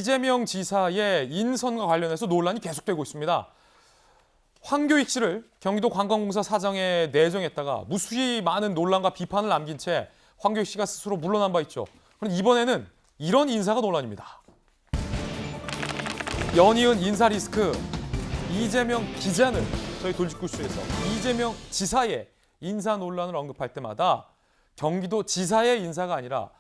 이재명 지사의 인선과 관련해서 논란이 계속되고 있습니다. 황교익 씨를 경기도 관광공사 사장에 내정했다가 무수히 많은 논란과 비판을 남긴 채 황교익 씨가 스스로 물러난 바 있죠. 그럼 이번에는 이런 인사가 논란입니다. 연이은 인사 리스크, 이재명 기자는 저희 돌직구쇼에서 이재명 지사의 인사 논란을 언급할 때마다 경기도 지사의 인사가 아니라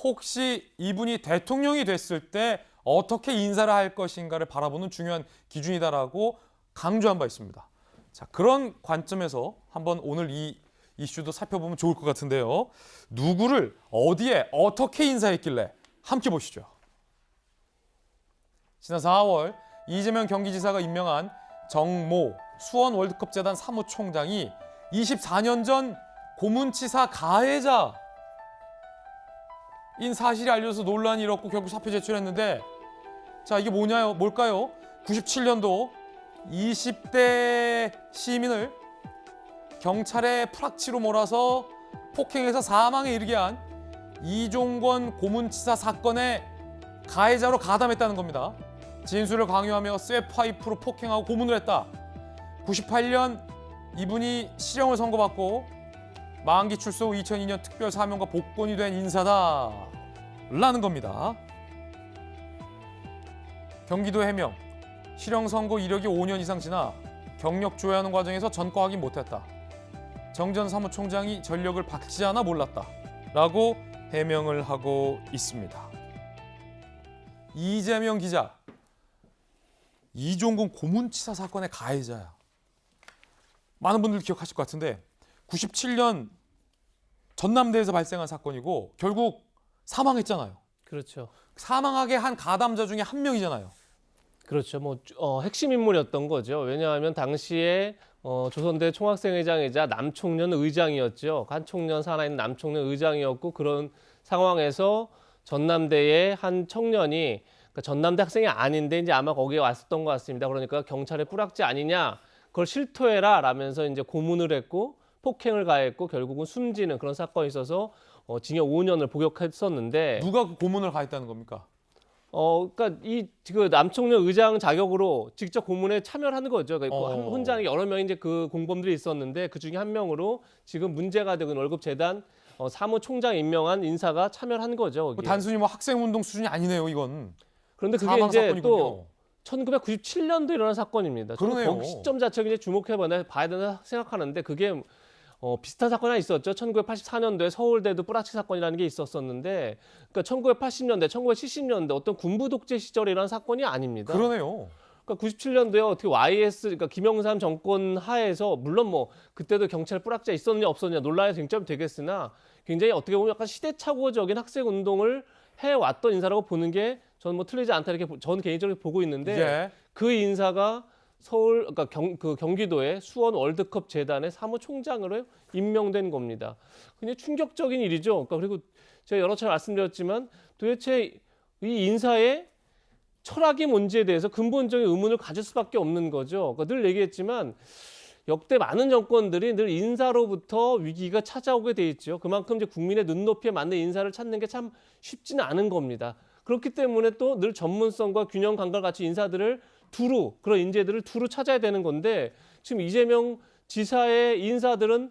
혹시 이분이 대통령이 됐을 때 어떻게 인사를 할 것인가를 바라보는 중요한 기준이다라고 강조한 바 있습니다. 자, 그런 관점에서 한번 오늘 이 이슈도 살펴보면 좋을 것 같은데요. 누구를 어디에 어떻게 인사했길래 함께 보시죠. 지난 4월 이재명 경기지사가 임명한 정모 수원 월드컵재단 사무총장이 24년 전 고문치사 가해자인 사실이 알려져서 논란이 일었고 결국 사표 제출했는데, 자, 이게 뭘까요? 97년도 20대 시민을 경찰에 프락치로 몰아서 폭행해서 사망에 이르게 한 이종권 고문치사 사건의 가해자로 가담했다는 겁니다. 진술을 강요하며 쇠파이프로 폭행하고 고문을 했다. 98년 이분이 실형을 선고받고 만기 출소 후 2002년 특별 사면과 복권이 된 인사다라는 겁니다. 경기도 해명, 실형 선고 이력이 5년 이상 지나 경력 조회하는 과정에서 전과 확인 못했다. 정 전 사무총장이 전력을 바치지 않아 몰랐다라고 해명을 하고 있습니다. 이재명 기자, 이종근 고문치사 사건의 가해자야. 많은 분들 기억하실 것 같은데 97년 전남대에서 발생한 사건이고 결국 사망했잖아요. 그렇죠. 사망하게 한 가담자 중에 한 명이잖아요. 그렇죠. 핵심 인물이었던 거죠. 왜냐하면 당시에 조선대 총학생회장이자 남총련 의장이었죠. 한 총련 살아있는 남총련 의장이었고, 그런 상황에서 전남대의 한 청년이, 그러니까 전남대 학생이 아닌데 이제 아마 거기에 왔었던 것 같습니다. 그러니까 경찰의 뿌락지 아니냐, 그걸 실토해라 라면서 이제 고문을 했고 폭행을 가했고 결국은 숨지는 그런 사건이 있어서 징역 5년을 복역했었는데, 누가 그 고문을 가했다는 겁니까? 그러니까 그 남총련 의장 자격으로 직접 고문에 참여를 하는 거죠. 그러니까 혼자 여러 명이 이제 그 공범들이 있었는데 그 중에 한 명으로 지금 문제가 되고 있는 월급재단 사무총장 임명한 인사가 참여를 한 거죠. 단순히 학생운동 수준이 아니네요, 이건. 그런데 그게 이제 사건이군요. 또 1997년도 일어난 사건입니다. 그러네요. 그 시점 자체를 이제 봐야 된다 생각하는데, 그게 비슷한 사건이 하나 있었죠. 1984년도에 서울대도 뿌라치 사건이라는 게 있었었는데, 그러니까 1980년대, 1970년대 어떤 군부 독재 시절에 일어난 사건이 아닙니다. 그러네요. 그러니까 97년도에 어떻게 YS, 그러니까 김영삼 정권 하에서, 물론 그때도 경찰 뿌락자 있었느냐 없었느냐 논란이 쟁점이 되겠으나 굉장히 어떻게 보면 약간 시대착오적인 학생 운동을 해왔던 인사라고 보는 게 저는 틀리지 않다 이렇게 저는 개인적으로 보고 있는데, 예. 그 인사가 그러니까 경기도의 수원 월드컵 재단의 사무총장으로 임명된 겁니다. 굉장히 충격적인 일이죠. 그러니까 그리고 제가 여러 차례 말씀드렸지만 도대체 이 인사의 철학의 문제에 대해서 근본적인 의문을 가질 수밖에 없는 거죠. 그러니까 늘 얘기했지만 역대 많은 정권들이 늘 인사로부터 위기가 찾아오게 돼 있죠. 그만큼 이제 국민의 눈높이에 맞는 인사를 찾는 게 참 쉽지는 않은 겁니다. 그렇기 때문에 또 늘 전문성과 균형 감각을 갖춘 인사들을 그런 인재들을 두루 찾아야 되는 건데, 지금 이재명 지사의 인사들은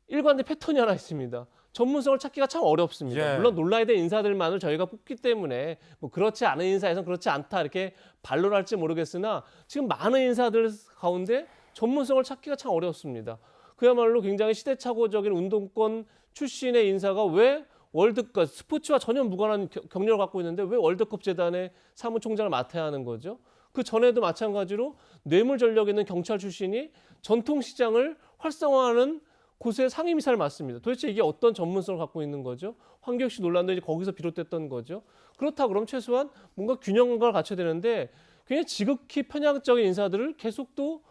일관된 패턴이 하나 있습니다. 전문성을 찾기가 참 어렵습니다. 예. 물론 논란이 된 인사들만을 저희가 뽑기 때문에 그렇지 않은 인사에서는 그렇지 않다 이렇게 반론할지 모르겠으나, 지금 많은 인사들 가운데 전문성을 찾기가 참 어렵습니다. 그야말로 굉장히 시대착오적인 운동권 출신의 인사가 왜 월드컵, 스포츠와 전혀 무관한 경력을 갖고 있는데 왜 월드컵 재단의 사무총장을 맡아야 하는 거죠? 그 전에도 마찬가지로 뇌물 전력이 있는 경찰 출신이 전통시장을 활성화하는 곳의 상임이사를 맡습니다. 도대체 이게 어떤 전문성을 갖고 있는 거죠? 황교익 씨 논란도 이제 거기서 비롯됐던 거죠. 그렇다 그러면 최소한 뭔가 균형감을 갖춰야 되는데, 굉장히 지극히 편향적인 인사들을 계속 또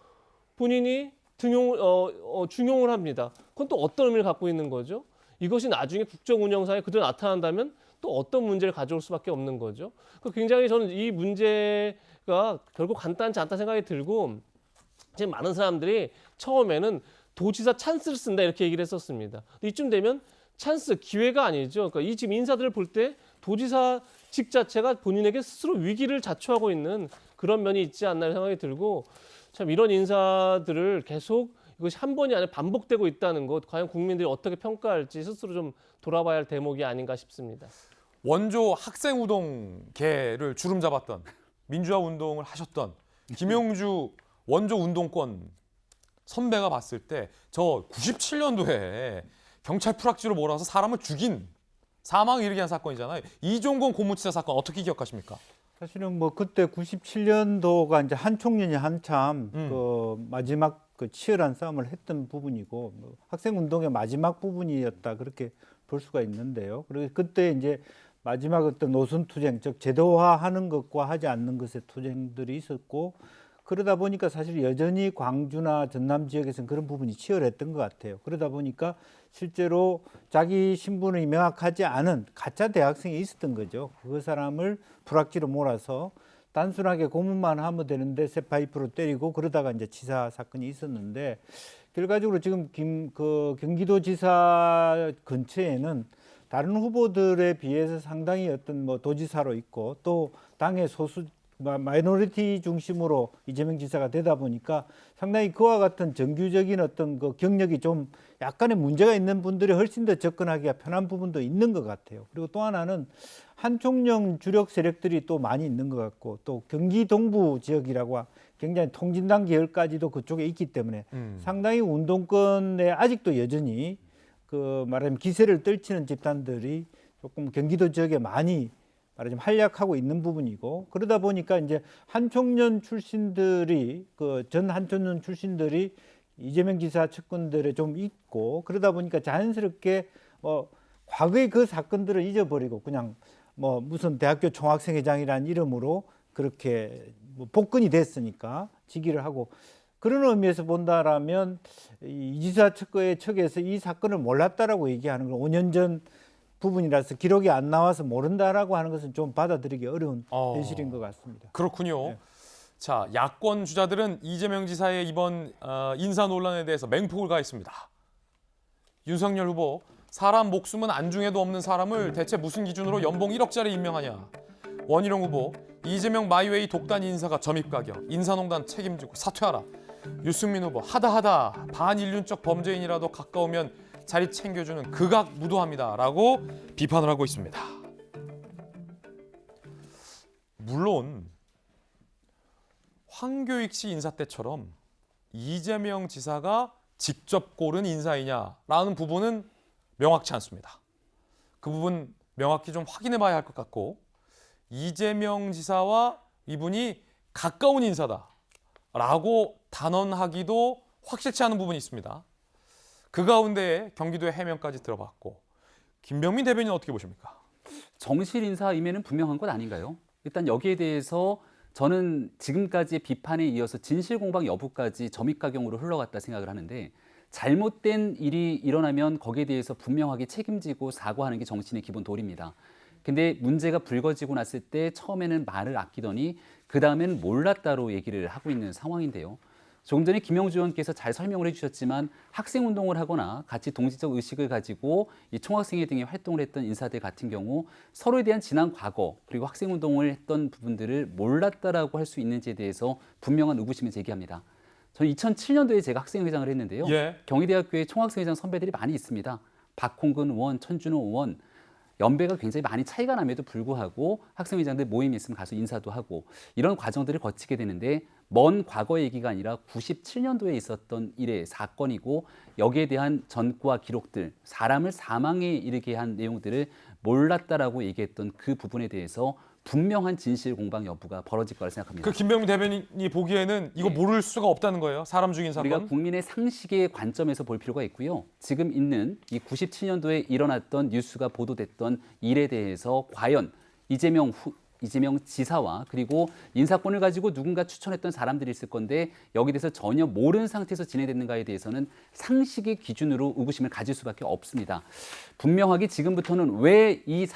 본인이 중용을 합니다. 그건 또 어떤 의미를 갖고 있는 거죠? 이것이 나중에 국정 운영상에 그대로 나타난다면 또 어떤 문제를 가져올 수밖에 없는 거죠. 굉장히 저는 이 문제가 결국 간단치 않다 생각이 들고, 지금 많은 사람들이 처음에는 도지사 찬스를 쓴다 이렇게 얘기를 했었습니다. 이쯤 되면 찬스, 기회가 아니죠. 그러니까 이 지금 인사들을 볼 때 도지사 직 자체가 본인에게 스스로 위기를 자초하고 있는 그런 면이 있지 않나 생각이 들고 참 이런 인사들을 계속 이것이 한 번이 아니라 반복되고 있다는 것 과연 국민들이 어떻게 평가할지 스스로 좀 돌아봐야 할 대목이 아닌가 싶습니다. 원조 학생 우동계를 주름 잡았던 민주화 운동을 하셨던 김영주 원조 운동권 선배가 봤을 때 저 97년도에 경찰 풀악지로 몰아서 사람을 죽인 사망을 일으킨 사건이잖아요. 이종건 고무치사 사건 어떻게 기억하십니까? 사실은 뭐 그때 97년도가 이제 한총련이 한참 그 마지막 그 치열한 싸움을 했던 부분이고 뭐 학생 운동의 마지막 부분이었다 그렇게 볼 수가 있는데요. 그리고 그때 이제 마지막 어떤 노선 투쟁, 즉 제도화하는 것과 하지 않는 것의 투쟁들이 있었고 그러다 보니까 사실 여전히 광주나 전남 지역에서는 그런 부분이 치열했던 것 같아요. 그러다 보니까 실제로 자기 신분이 명확하지 않은 가짜 대학생이 있었던 거죠. 그 사람을 불악지로 몰아서 단순하게 고문만 하면 되는데 쇠파이프로 때리고 그러다가 이제 치사 사건이 있었는데 결과적으로 지금 경기도지사 근처에는 다른 후보들에 비해서 상당히 어떤 뭐 도지사로 있고 또 당의 소수 마이너리티 중심으로 이재명 지사가 되다 보니까 상당히 그와 같은 정규적인 어떤 그 경력이 좀 약간의 문제가 있는 분들이 훨씬 더 접근하기가 편한 부분도 있는 것 같아요. 그리고 또 하나는 한총령 주력 세력들이 또 많이 있는 것 같고 또 경기 동부 지역이라고 굉장히 통진당 계열까지도 그쪽에 있기 때문에 상당히 운동권에 아직도 여전히 그 말하자면 기세를 떨치는 집단들이 조금 경기도 지역에 많이 말하자면 활약하고 있는 부분이고 그러다 보니까 이제 한총련 출신들이 그 전 한총련 출신들이 이재명 지사 측근들에 좀 있고 그러다 보니까 자연스럽게 과거의 그 사건들을 잊어버리고 그냥 뭐 무슨 대학교 총학생회장이라는 이름으로 그렇게 뭐 복근이 됐으니까 직위를 하고 그런 의미에서 본다라면 이 지사 측에서 이 사건을 몰랐다라고 얘기하는 건 5년 전 부분이라서 기록이 안 나와서 모른다라고 하는 것은 좀 받아들이기 어려운 현실인 것 같습니다. 그렇군요. 네. 자, 야권 주자들은 이재명 지사의 이번 인사 논란에 대해서 맹폭을 가했습니다. 윤석열 후보, 사람 목숨은 안중에도 없는 사람을 대체 무슨 기준으로 연봉 1억짜리 임명하냐. 원희룡 후보, 이재명 마이웨이 독단 인사가 점입가격, 인사농단 책임지고 사퇴하라. 유승민 후보, 하다 반인륜적 범죄인이라도 가까우면 자리 챙겨주는 극악무도합니다라고 비판을 하고 있습니다. 물론 황교익 씨 인사 때처럼 이재명 지사가 직접 고른 인사이냐라는 부분은 명확치 않습니다. 그 부분 명확히 좀 확인해 봐야 할 것 같고 이재명 지사와 이분이 가까운 인사다라고 단언하기도 확실치 않은 부분이 있습니다. 그 가운데 경기도의 해명까지 들어봤고 김병민 대변인 어떻게 보십니까? 정실 인사임에는 분명한 것 아닌가요? 일단 여기에 대해서 저는 지금까지의 비판에 이어서 진실 공방 여부까지 점입가경으로 흘러갔다 생각을 하는데 잘못된 일이 일어나면 거기에 대해서 분명하게 책임지고 사과하는 게 정치인의 기본 도리입니다. 근데 문제가 불거지고 났을 때 처음에는 말을 아끼더니 그 다음에는 몰랐다로 얘기를 하고 있는 상황인데요. 조금 전에 김영주 의원께서 잘 설명을 해주셨지만 학생운동을 하거나 같이 동지적 의식을 가지고 이 총학생회 등의 활동을 했던 인사들 같은 경우 서로에 대한 지난 과거 그리고 학생운동을 했던 부분들을 몰랐다라고 할 수 있는지에 대해서 분명한 의구심을 제기합니다. 저는 2007년도에 제가 학생회장을 했는데요. 경희대학교에 총학생회장 선배들이 많이 있습니다. 박홍근 의원, 천준호 의원, 연배가 굉장히 많이 차이가 남에도 불구하고 학생회장들 모임이 있으면 가서 인사도 하고 이런 과정들을 거치게 되는데 먼 과거 얘기가 아니라 97년도에 있었던 일의 사건이고 여기에 대한 전과 기록들, 사람을 사망에 이르게 한 내용들을 몰랐다라고 얘기했던 그 부분에 대해서 분명한 진실 공방 여부가 벌어질 거라 생각합니다. 그 김병민 대변인이 보기에는 이거 모를 수가 없다는 거예요? 사람 죽인 사건? 우리가 국민의 상식의 관점에서 볼 필요가 있고요. 지금 있는 이 97년도에 일어났던 뉴스가 보도됐던 일에 대해서 과연 이재명 지사와 그리고 인사권을 가지고 누군가 추천했던 사람들이 있을 건데 여기에 대해서 전혀 모르는 상태에서 진행됐는가에 대해서는 상식의 기준으로 의구심을 가질 수밖에 없습니다. 분명하게 지금부터는 왜 이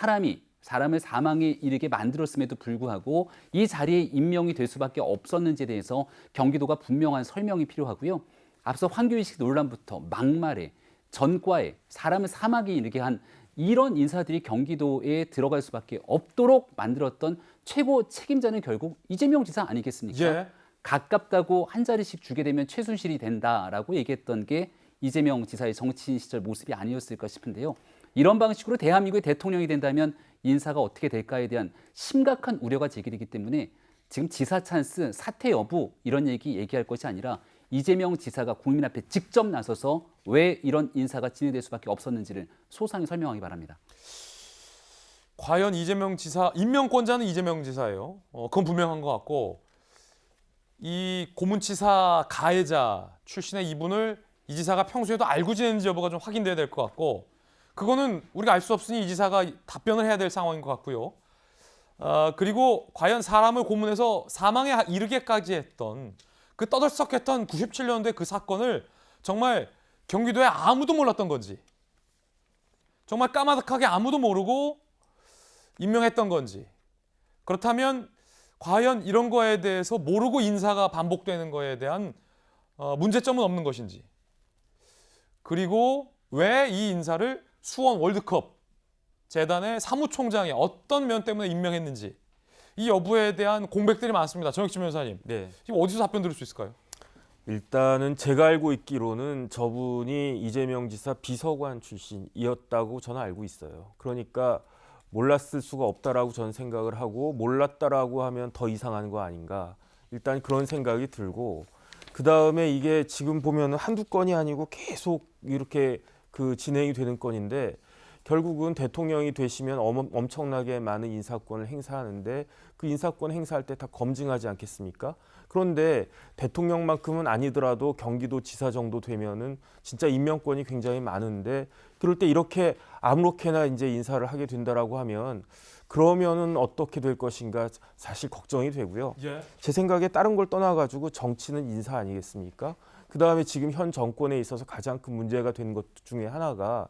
사람을 사망에 이르게 만들었음에도 불구하고 이 자리에 임명이 될 수밖에 없었는지에 대해서 경기도가 분명한 설명이 필요하고요. 앞서 황교익 논란부터 막말에 전과에 사람을 사망에 이르게 한 이런 인사들이 경기도에 들어갈 수밖에 없도록 만들었던 최고 책임자는 결국 이재명 지사 아니겠습니까? 예. 가깝다고 한 자리씩 주게 되면 최순실이 된다라고 얘기했던 게 이재명 지사의 정치인 시절 모습이 아니었을까 싶은데요. 이런 방식으로 대한민국의 대통령이 된다면 인사가 어떻게 될까에 대한 심각한 우려가 제기되기 때문에 지금 지사 찬스, 사퇴 여부 이런 얘기할 것이 아니라 이재명 지사가 국민 앞에 직접 나서서 왜 이런 인사가 진행될 수밖에 없었는지를 소상히 설명하기 바랍니다. 과연 이재명 지사, 임명권자는 이재명 지사예요. 그건 분명한 것 같고 이 고문치사 가해자 출신의 이분을 이 지사가 평소에도 알고 지냈는지 여부가 좀 확인돼야 될 것 같고 그거는 우리가 알 수 없으니 이 지사가 답변을 해야 될 상황인 것 같고요. 그리고 과연 사람을 고문해서 사망에 이르게까지 했던 그 떠들썩했던 97년도의 그 사건을 정말 경기도에 아무도 몰랐던 건지 정말 까마득하게 아무도 모르고 임명했던 건지 그렇다면 과연 이런 거에 대해서 모르고 인사가 반복되는 거에 대한 문제점은 없는 것인지 그리고 왜 이 인사를 수원 월드컵 재단의 사무총장의 어떤 면 때문에 임명했는지 이 여부에 대한 공백들이 많습니다. 정혁진 변호사님. 네. 지금 어디서 답변 들을 수 있을까요? 일단은 제가 알고 있기로는 저분이 이재명 지사 비서관 출신이었다고 저는 알고 있어요. 그러니까 몰랐을 수가 없다라고 저는 생각을 하고 몰랐다라고 하면 더 이상한 거 아닌가. 일단 그런 생각이 들고 그다음에 이게 지금 보면은 한두 건이 아니고 계속 이렇게 그 진행이 되는 건인데 결국은 대통령이 되시면 엄청나게 많은 인사권을 행사하는데 그 인사권 행사할 때 다 검증하지 않겠습니까? 그런데 대통령만큼은 아니더라도 경기도 지사 정도 되면은 진짜 임명권이 굉장히 많은데 그럴 때 이렇게 아무렇게나 이제 인사를 하게 된다라고 하면 그러면은 어떻게 될 것인가 사실 걱정이 되고요. 예. 제 생각에 다른 걸 떠나가지고 정치는 인사 아니겠습니까? 그다음에 지금 현 정권에 있어서 가장 큰 문제가 되는 것 중에 하나가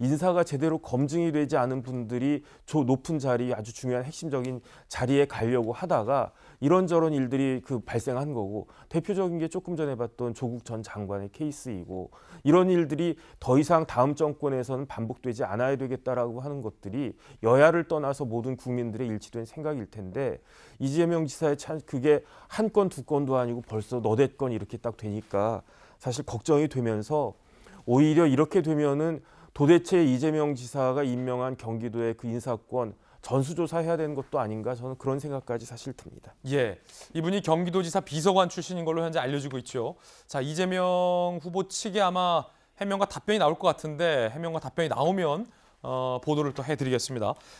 인사가 제대로 검증이 되지 않은 분들이 높은 자리 아주 중요한 핵심적인 자리에 가려고 하다가 이런저런 일들이 발생한 거고 대표적인 게 조금 전에 봤던 조국 전 장관의 케이스이고 이런 일들이 더 이상 다음 정권에서는 반복되지 않아야 되겠다라고 하는 것들이 여야를 떠나서 모든 국민들의 일치된 생각일 텐데 이재명 지사의 그게 한 건 두 건도 아니고 벌써 너댓 건 이렇게 딱 되니까 사실 걱정이 되면서 오히려 이렇게 되면은 도대체 이재명 지사가 임명한 경기도의 그 인사권 전수조사해야 되는 것도 아닌가 저는 그런 생각까지 사실 듭니다. 예, 이분이 경기도지사 비서관 출신인 걸로 현재 알려지고 있죠. 자, 이재명 후보 측에 아마 해명과 답변이 나올 것 같은데 해명과 답변이 나오면 보도를 또 해드리겠습니다.